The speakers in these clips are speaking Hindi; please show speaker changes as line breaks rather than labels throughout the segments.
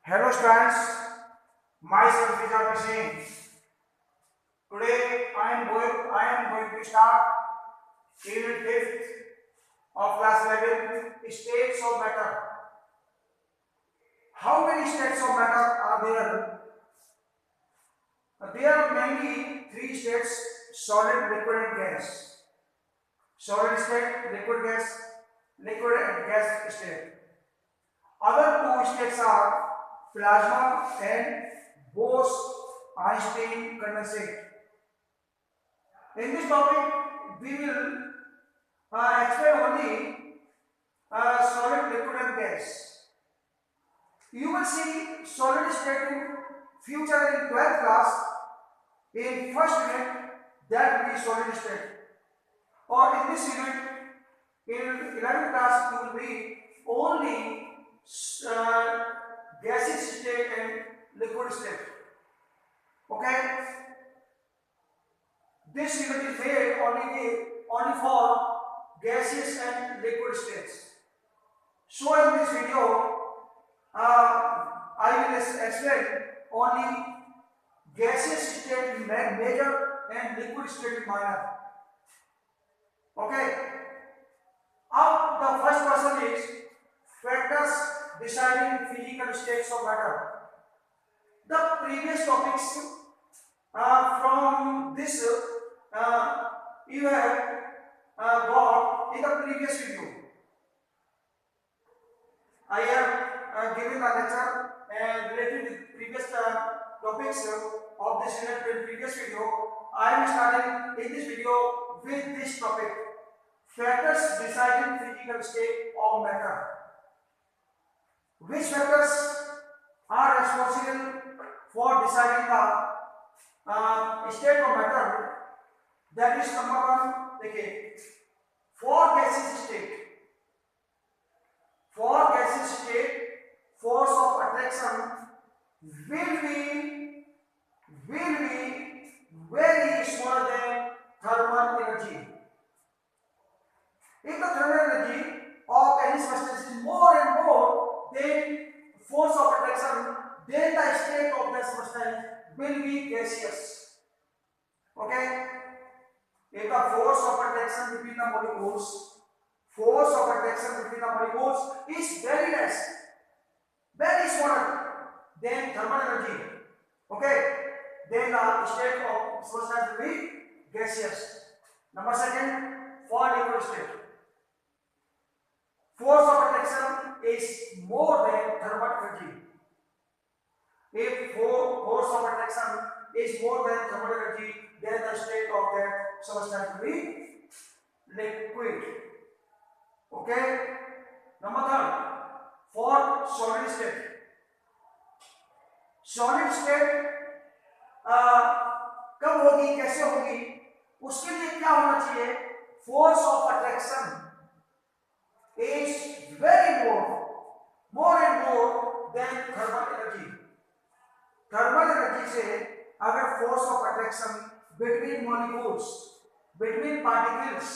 Hello students, myself is Arpi Singh. Today I am going to start unit 5th of class 11 states of matter. How many states of matter are there? There are mainly three states: solid, liquid and gas. Solid state, liquid gas, liquid and gas state. Other two states are plasma and Bose-Einstein condensate. In this topic, we will explain only solid, liquid and gas. You will see solid state in future in 12th class. In first unit, that will be solid state. Or in this unit, in 11th class, you will read only uh, gaseous state and liquid state. Okay? This unit is made only for gaseous and liquid states. So in this video, I will explain only gaseous state in major and liquid state in minor. Okay. Now the first person is factors deciding physical states of matter. The previous topics from this you have got in the previous video. I have given the lecture and related with previous topics of this unit in previous video. I am starting in this video with this topic: factors deciding physical state of matter. Which factors are responsible for deciding the state of matter? That is number one. देखिए, for gaseous state, force of attraction will be very smaller than thermal energy. If the thermal energy of any substance is more and more, then force of attraction, then the state of the substance will be gaseous. Okay? If the force of attraction between the molecules is very less, very smaller than thermal energy, okay, then the state of substance will be gaseous. Number second, for liquid state, force of attraction is more than thermal energy. If force of attraction is more than thermal energy, then the state of that substance will be liquid. Okay. Number third, for solid state. solid state कब होगी, कैसे होगी, उसके लिए क्या होना चाहिए? Force of attraction is very more and more than thermal energy. Thermal energy से अगर force of attraction between molecules, between particles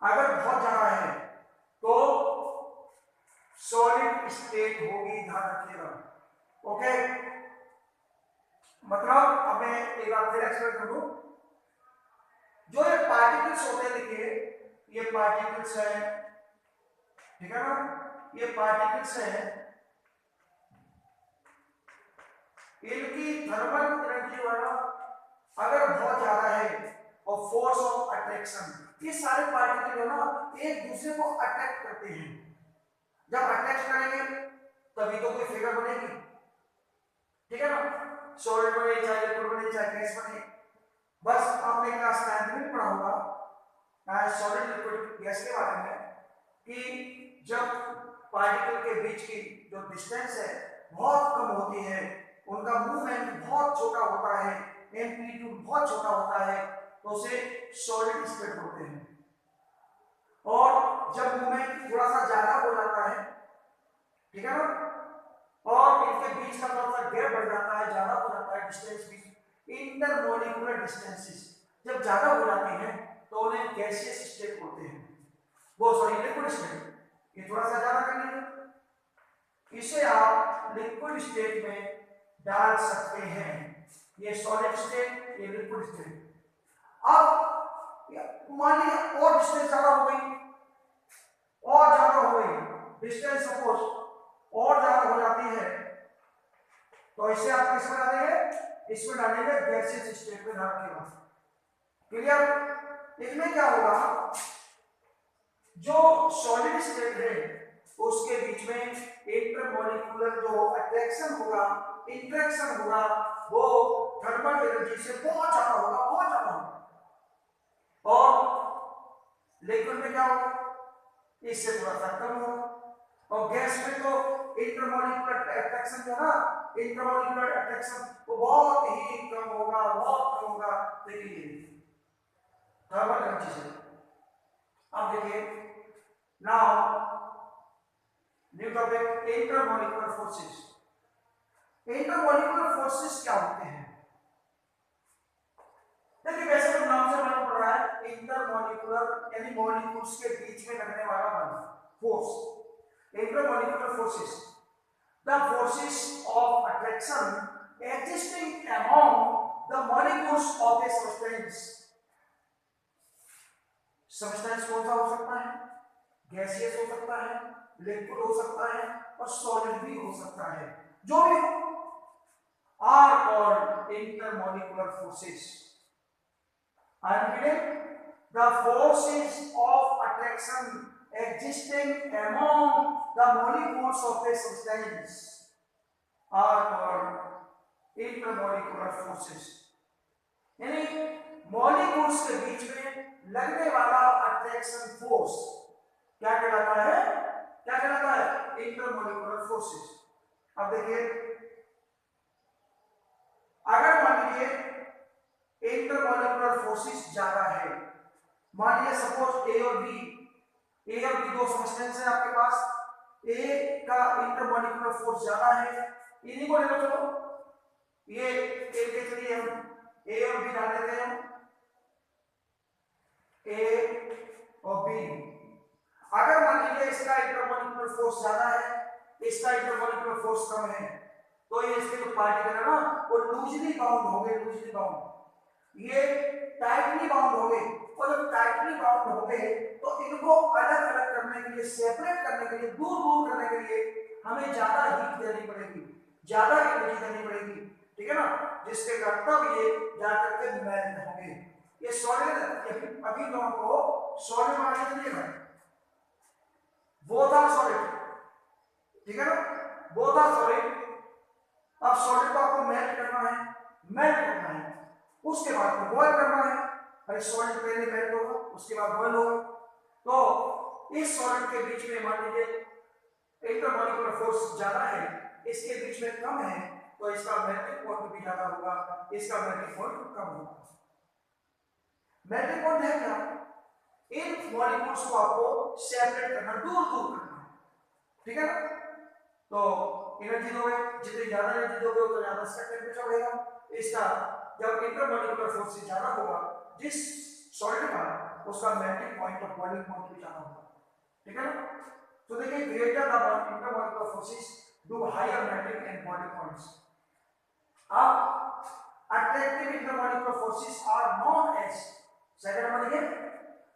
अगर बहुत ज्यादा है तो सॉलिड स्टेट होगी, ध्यान रखिएगा. ओके, मतलब अब मैं एक बार फिर एक्सप्लेन कर दूं. जो ये पार्टिकल्स होते हैं, देखिए ये पार्टिकल्स है, ठीक है ना, ये पार्टिकल्स है, इनकी थर्मल एनर्जी वाला अगर बहुत ज्यादा है और फोर्स ऑफ अट्रैक्शन, ये सारे पार्टिकल जो ना एक दूसरे को अट्रैक्ट करते हैं. जब अट्रैक्ट करेंगे तभी तो कोई फिगर बनेगी, ठीक है ना. सॉलिड बने, चाहे लिक्विड बने, चाहे गैस बने. बस आपने क्लास 9 में पढ़ा होगा सॉलिड लिक्विड गैस के बारे में कि जब पार्टिकल के बीच की जो डिस्टेंस है बहुत कम होती है, उनका मूवमेंट बहुत छोटा होता है, एम्पलीट्यूड बहुत छोटा होता है, तो उसे सॉलिड स्टेट बोलते हैं. और जब मूवमेंट थोड़ा सा ज्यादा हो जाता है, ठीक है ना, और इनके बीच का थोड़ा सा गैप बढ़ जाता है, ज्यादा हो जाता है डिस्टेंस, बीच इंटरमोलिकुलर डिस्टेंसेस जब ज्यादा हो जाती हैं तो उन्हें गैसियस स्टेट बोलते हैं. वो सॉरी लिक्विड स्टेट. ये थोड़ा सा ज्यादा कर लीजिए. इसे आप लिक्विड स्टेट में डाल सकते हैं। ये सॉलिड स्टेट, ये लिक्विड स्टेट। अब मान लीजिए और डिस्टेंस ज्यादा हो गई, और ज्यादा हो गई डिस्टेंस, सपोज और ज्यादा हो जाती है, तो इसे आप किसमें डालेंगे? इसमें डालेंगे गैसियस स्टेट में डाल के। क्लियर? इसमें क्या होगा, जो सॉलिड स्टेट है उसके बीच में इंटरमॉलिक्यूलर जो अट्रैक्शन होगा, इंटरेक्शन होगा, वो थर्मल एनर्जी से बहुत ज्यादा होगा, बहुत ज्यादा होगा। और लिक्विड में क्या होगा, इससे थोड़ा सा कम होगा। और गैस में तो इंटरमॉलिक्यूलर अट्रैक्शन जो है ना, इंटरमॉलिक्यूलर अट्रैक्शन वो बहुत ही कम होगा, बहुत कम होगा। देखिए थर्मल एनर्जी से। अब देखिए now new topic, intermolecular forces. Intermolecular forces क्या होते हैं? देखिए वैसे तो नाम से मालूम पड़ रहा है, इंटरमॉलिक्यूलर यानी मॉलिक्यूल्स के बीच में लगने वाला बल, force. Intermolecular forces, the forces of attraction existing among the molecules of a substance. Substance कौन सा हो सकता है? गैसियस हो सकता है, लिक्विड हो सकता है, और सॉलिड भी हो सकता है। जो भी हो, are called intermolecular forces. I am reading, the forces of attraction existing among the molecules of a substance are called intermolecular forces। यानी मॉलिक्यूल्स के बीच में लगने वाला अट्रैक्शन फोर्स क्या कहलाता है? क्या कहलाता है? Intermolecular forces. अब देखिए, अगर मान लीजिए इंटरमॉलिक्यूलर फोर्सेस ज्यादा है, मान लीजिए सपोज ए और बी दो सब्सटेंस है आपके पास, ए का इंटरमॉलिक्यूलर फोर्स ज्यादा है, इन्हीं को ले लो। चलो ये ए के चलिए हम ए और बी डाल देते हैं, ए और बी। अगर मान लीजिए इसका इंटरमॉलिक्यूलर फोर्स ज्यादा है, इसका इंटरमॉलिक्यूलर फोर्स कम है, तो ये इसके जो पार्टिकल है ना वो लूजली बाउंड होंगे, लूजली बाउंड। ये टाइटली बाउंड हो गए, और जब टाइटली बाउंड हो गए तो इनको अलग अलग करने के लिए, सेपरेट करने के लिए, दूर दूर करने के लिए हमें ज्यादा हीट देनी पड़ेगी, ज्यादा एनर्जी देनी पड़ेगी, ठीक है ना, जिसके कारण तब ये जाकर के मेल्ट होंगे। ये सॉलिड अभी दोनों को सॉलिड बनाने के लिए है, वो था सॉलिड, ठीक है ना, वो था सॉलिड। अब सॉलिड को आपको मेल्ट करना है, मेल्ट करना है, उसके बाद में बॉयल करना है। अरे सॉलिड पहले मेल्ट होगा, उसके बाद बॉयल होगा। तो इस सॉलिड के बीच में मान लीजिए इंटरमॉलिक्यूलर फोर्स ज्यादा है, इसके बीच में कम है, तो इसका मेल्टिंग पॉइंट भी ज्यादा होगा, इसका मेल्टिंग पॉइंट कम होगा। मेल्टिंग पॉइंट है क्या? इन मॉलिक्यूल्स को आपको सेपरेट करना, दूर दूर करना है, ठीक है ना। तो एनर्जी दोगे, जितनी ज्यादा एनर्जी दोगे उतना ज्यादा इसका टेंपरेचर बढ़ेगा। इसका जब इंटरमॉलिक्यूलर फोर्स ज्यादा होगा, जिस सॉलिड का, उसका मेल्टिंग पॉइंट और बॉइलिंग पॉइंट भी ज्यादा होगा, ठीक है ना। तो देखिए greater the intermolecular forces do higher melting and boiling points. अब attractive intermolecular forces are known as, second one देखिए,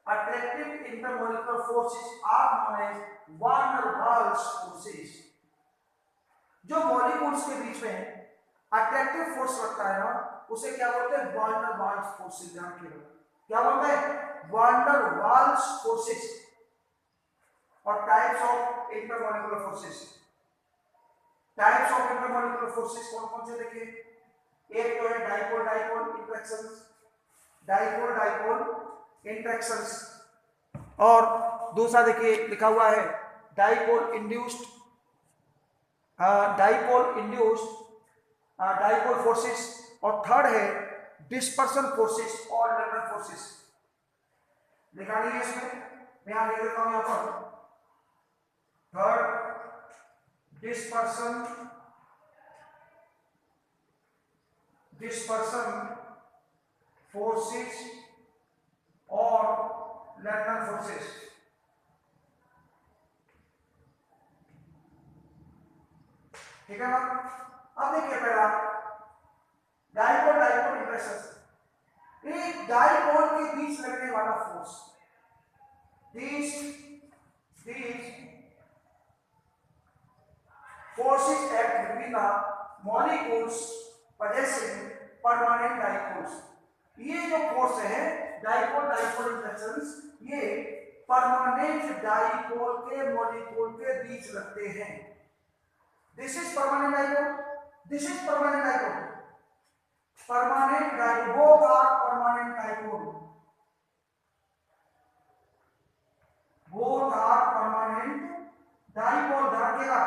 attractive intermolecular forces are known as van der Waals forces. जो मॉलिक्यूल्स के बीच में अट्रैक्टिव फोर्स लगता है ना, उसे क्या बोलते हैं? वान डेर वाल्स फोर्सेस। ध्यान रखिएगा, क्या बोलते हैं? वान डेर वाल्स फोर्सेस। और types of intermolecular forces, types of intermolecular forces कौन कौन से देखिए? एक तो है dipole dipole interactions, dipole dipole interactions, और दूसरा देखिए लिखा हुआ है डाइपोल इंड्यूस्ड, डाइपोल फोर्सेस, और थर्ड है डिस्पर्सन फोर्सेस और लैटरल फोर्सेस। निकालिए इसमें, मैं यहां लिख देता हूं यहां पर, थर्ड डिस्पर्सन फोर्सेस और लैटरल फोर्सेस। ठीक है ना। अब देखिए पहला डाइपोल डाइपोल इंटरेक्शन, एक डाइपोल के बीच लगने वाला force, these forces act between the molecules possessing permanent dipoles। ये जो फोर्स है डाइपोल डाइपोल इंटरेक्शंस, ये परमानेंट डाइपोल के मॉलिक्यूल के बीच लगते हैं। This is permanent dipole, this is permanent dipole, permanent dipole, both are permanent dipole, both are permanent dipole. ध्यान देगा,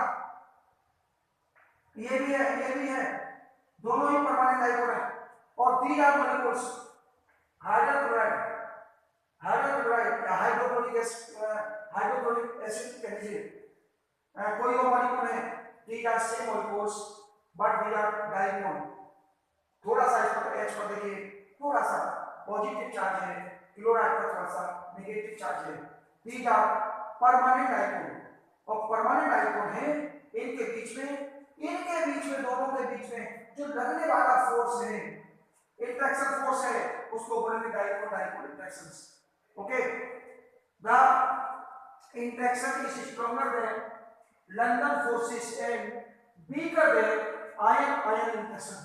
ये भी है ये भी है, दोनों ही परमानेंट डाइपोल है। और तीन आर मॉलिक्यूल्स, हाइड्रोक्लोराइड, हाइड्रोक्लोराइड या हाइड्रोक्लोरिक एसिड कह लीजिए, कोई वो मॉलिक्यूल है, these are same molecules but they are dipole। थोड़ा सा इस पर H पर देखिए, थोड़ा सा पॉजिटिव चार्ज है, क्लोराइड पर थोड़ा सा नेगेटिव चार्ज है। these are permanent dipole, और परमानेंट डाइपोल है। इनके बीच में दोनों के बीच में जो लगने वाला फोर्स है, इंटरेक्शन फोर्स है, उसको बोलेंगे dipole dipole interactions. Okay, the interaction is stronger than London forces and weaker than ion interaction।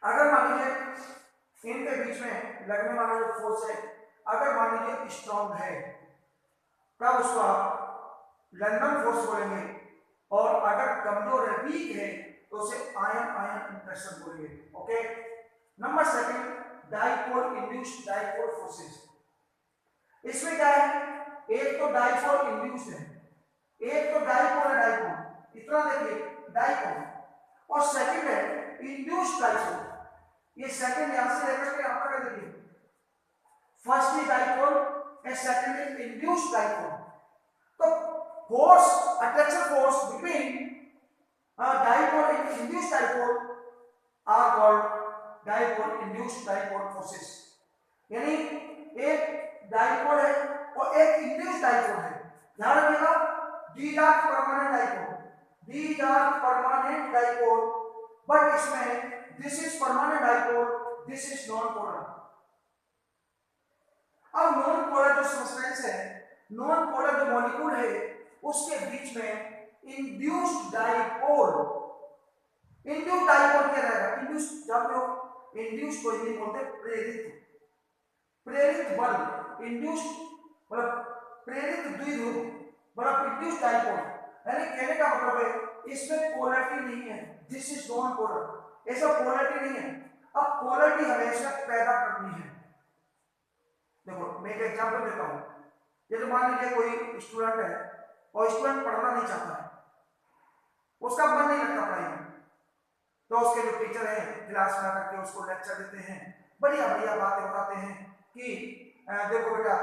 अगर मान लीजिए इनके बीच में लगने वाला जो फोर्स है, अगर मान लीजिए स्ट्रॉन्ग है, तब उसको आप लंदन फोर्स बोलेंगे, और अगर कमजोर है, वीक है, तो उसे आयन इंटरेक्शन बोलेंगे। Okay, number second, dipole induced dipole forces. इसमें क्या है, एक तो डाइपोल इंड्यूस्ड है, एक तो डाइपोल है, डाइपोल इतना देखिए डाइपोल, और सेकंड है इंड्यूस्ड डाइपोल। ये सेकंड यहां से लेकर के यहां तक देखिए, first is dipole and second is induced dipole. तो force, attraction force between dipole and induced dipole are called dipole induced dipole forces. यानी एक डाइपोल है और एक इंड्यूस्ड डाइपोल है। ध्यान रखिएगा, these are permanent dipole, these are permanent dipole, but इसमें this is permanent dipole, this is non-polar। अब नॉन पोलर जो सब्सटेंस है, नॉन पोलर जो मॉलिक्यूल है, उसके बीच में इंड्यूस्ड डाइपोल, इंड्यूस्ड डाइपोल क्या रहेगा, इंड्यूस्ड, जानते हो इंड्यूस्ड को हिंदी बोलते प्रेरित, प्रेरित बल, इंड्यूस्ड मतलब प्रेरित द्विध्रुव, मतलब इंड्यूस्ड डाइपोल। यानी कहने का मतलब है इसमें पोलैरिटी नहीं है, दिस इज नॉन पोलर, ऐसा पोलैरिटी नहीं है। अब पोलैरिटी हमेशा पैदा करनी है। देखो मैं एक एग्जांपल देता हूं, जैसे मान लीजिए कोई स्टूडेंट है और स्टूडेंट पढ़ना नहीं चाहता है, उसका मन नहीं लगता पढ़ाई में, तो उसके जो टीचर हैं क्लास में आकर के उसको लेक्चर देते हैं, बढ़िया बढ़िया बातें बताते हैं कि देखो बेटा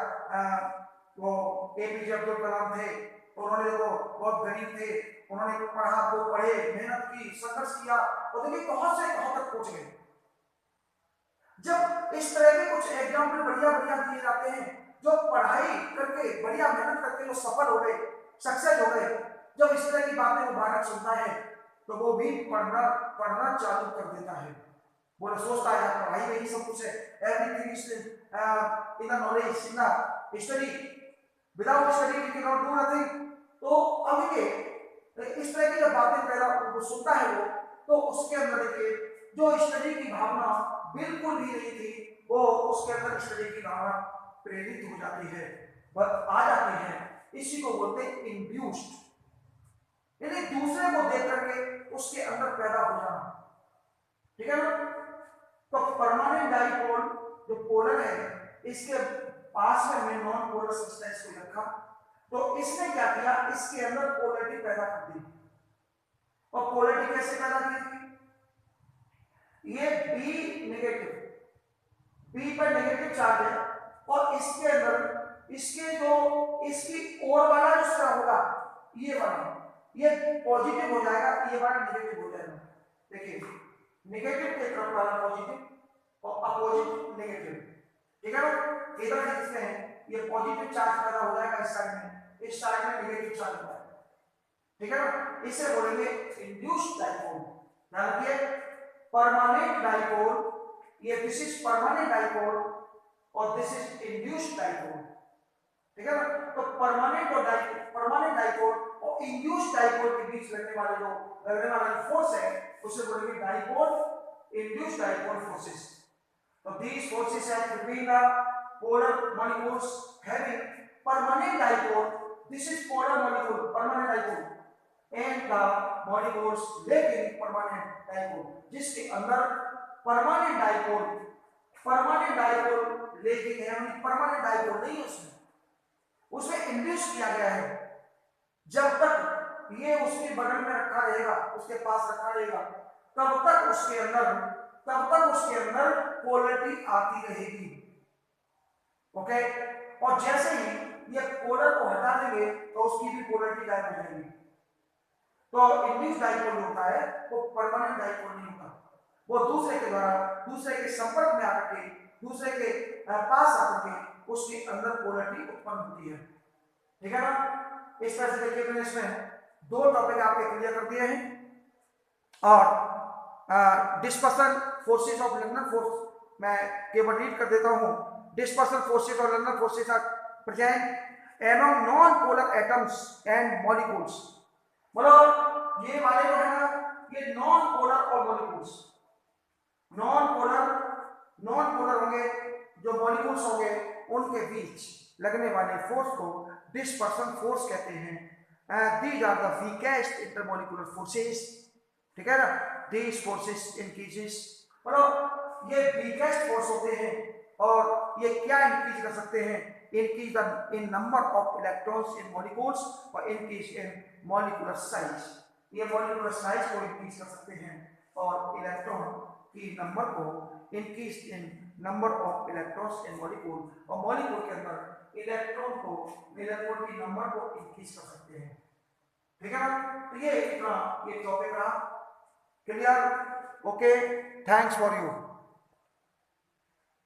वो एपीजे अब्दुल कलाम थे, उन्होंने देखो बहुत गरीब थे, उन्होंने पढ़ा, वो पढ़े, मेहनत की, संघर्ष किया, और देखिए कहां से कहां तक पहुंच गए। जब इस तरह के कुछ एग्जाम्पल बढ़िया बढ़िया दिए जाते हैं, जो पढ़ाई करके बढ़िया मेहनत करके जो सफल हो गए, सक्सेस हो गए, जब इस तरह की बातें वो बालक सुनता है तो वो भी पढ़ना चालू कर देता है। वो सोचता है पढ़ाई में ही सब कुछ है, everything is in the knowledge, in the study, without study we can not do nothing. तो अब देखिए इस तरह की जब बातें पहला वो सुनता है वो, तो उसके अंदर देखिए जो स्टडी की भावना बिल्कुल भी नहीं थी, वो उसके अंदर स्टडी की भावना प्रेरित हो जाती है, आ जाती है। इसी को बोलते हैं इंड्यूस्ड, यानी दूसरे को देख करके उसके अंदर पैदा हो जाना। ठीक है ना। तो परमानेंट डाइपोल जो पोलर है, इसके पास में मैं नॉन पोलर सब्सटेंस को रखा, तो इसने क्या किया, इसके अंदर पोलैरिटी पैदा कर दी। और पोलैरिटी कैसे पैदा की थी, ये बी नेगेटिव, बी पर नेगेटिव चार्ज है, और इसके अंदर इसके जो इसकी ओर वाला जो सिरा होगा, ये वाला, ये पॉजिटिव हो जाएगा, ये वाला नेगेटिव हो जाएगा। देखिए नेगेटिव के तरफ वाला पॉजिटिव और अपोजिट नेगेटिव, ठीक है ना। इधर देखते हैं ये पॉजिटिव चार्ज पैदा हो जाएगा इस साइड में, इस साइड में नेगेटिव चार्ज हो जाएगा। ठीक है ना, इसे बोलेंगे इंड्यूस्ड डाइपोल। ध्यान रखिए, परमानेंट डाइपोल, ये दिस इज परमानेंट डाइपोल और दिस इज इंड्यूस्ड डाइपोल। ठीक है ना, तो परमानेंट डाइपोल और इंड्यूस्ड डाइपोल के बीच लगने वाला फोर्स है उसे बोलेंगे dipole induced dipole forces. So these forces are between the polar molecules having permanent dipole. This is polar molecule, permanent dipole, and the molecules lacking permanent dipole. जिसके अंदर permanent dipole lacking है, permanent dipole नहीं है उसमें इंड्यूस किया गया है। जब तक ये उसके बगल में रखा रहेगा, उसके पास रखा रहेगा, तब तक उसके अंदर पोलरिटी आती रहेगी। ओके, और जैसे ही ये पोलर को हटा देंगे तो उसकी भी पोलरिटी गायब हो जाएगी। तो इंड्यूस्ड डाइपोल होता है वो परमानेंट डाइपोल नहीं होता, वो दूसरे के संपर्क में आकर के, दूसरे के पास आकर के उसके अंदर पोलरिटी उत्पन्न होती है। ठीक है ना, इस तरह से देखिए मैंने इसमें दो टॉपिक आपके क्लियर कर दिए हैं। और dispersion forces of laminar force मैं केवल रीड कर देता हूं। डिस्पर्सन फोर्सेस और laminar forces are present among non polar atoms and molecules. मतलब ये वाले जो है ना, ये नॉन पोलर और मॉलिक्यूल्स, नॉन पोलर होंगे, जो मॉलिक्यूल्स होंगे उनके बीच लगने वाले फोर्स को डिस्पर्सन फोर्स कहते हैं। These are the weakest intermolecular forces. ठीक है ना, these forces increases, मतलब ये वीकेस्ट फोर्स होते हैं और ये क्या इंक्रीज कर सकते हैं, increase in number of electrons in molecules और इंक्रीज इन मॉलिक्यूलर साइज। ये मॉलिक्यूलर साइज को इंक्रीज कर सकते हैं और इलेक्ट्रॉन की नंबर को increase in number of electrons in molecule, और मॉलिक्यूल के अंदर इलेक्ट्रॉन की नंबर को इंक्रीज कर सकते हैं। ठीक है ना, तो ये टॉपिक रहा clear. Okay, thanks for you.